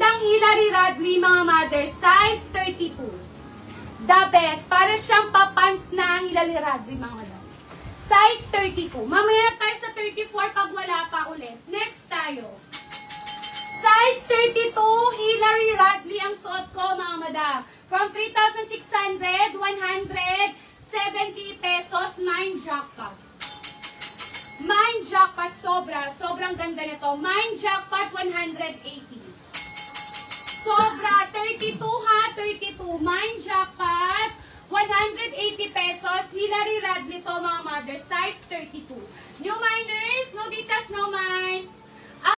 magandang Hilary Radley, mga mother, size 32. The best. Para siyang papants na Hilary Radley, mga mother. Size 32. Mamaya tayo sa 34 pag wala pa ulit. Next tayo. Size 32, Hilary Radley ang suot ko, mga madam. From 3,600, 170 pesos, mine jackpot. Mine jackpot, sobrang ganda nito. Mine jackpot, 180. Sobra, 32 ha, 32. Mine jackpot, 180 pesos. Hilary Radley to, mga mother, size 32. New miners, no ditas, no man.